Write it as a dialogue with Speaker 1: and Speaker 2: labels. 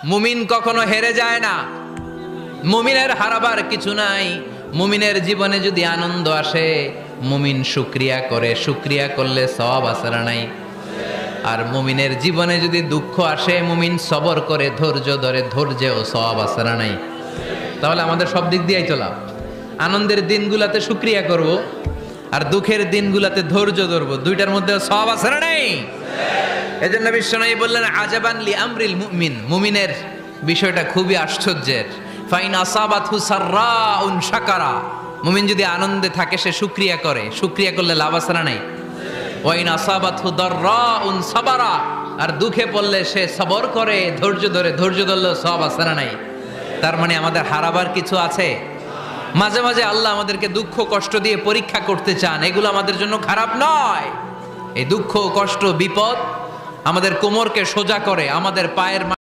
Speaker 1: মুমিন কখনো হেরে যায় না। মুমিনের হারাবার কিছু নাই। মুমিনের জীবনে যদি আনন্দ আসে, মুমিন শুকরিয়া করে, শুকরিয়া করলে সওয়াব আছে না নাই? আর মুমিনের জীবনে যদি দুঃখ আসে, মুমিন সবর করে, ধৈর্য ধরে, ধৈর্যেও সওয়াব আছে না নাই? তাহলে আমাদের সব দিক দিয়েই চলা। আনন্দের দিনগুলাতে শুকরিয়া করব, আর দুঃখের দিনগুলাতে ধৈর্য ধরবো। দুইটার মধ্যে সওয়াব আছে না নাই? এজন্য বিশ্বনবী বললেন, আজাবান লি আমরিল মুমিন, মুমিনের বিষয়টা খুবই আশ্চর্যের। ফাইন আসাবাতহু সাররাউন শাকারা, মুমিন যদি আনন্দে থাকে সে শুকরিয়া করে, শুকরিয়া করলে লাভ আছে না নাই? ওয়াইন আসাবাতহু দাররাউন সাবারা, আর দুঃখে পড়লে সে সবর করে, ধৈর্য ধরে, ধৈর্য ধরলে সওয়াব আছে না নাই? তার মানে আমাদের হারাবার কিছু আছে। মাঝে মাঝে আল্লাহ আমাদেরকে দুঃখ কষ্ট দিয়ে পরীক্ষা করতে চান, এগুলো আমাদের জন্য খারাপ নয়। এই দুঃখ কষ্ট বিপদ আমাদের কোমরকে সোজা করে, আমাদের পায়ের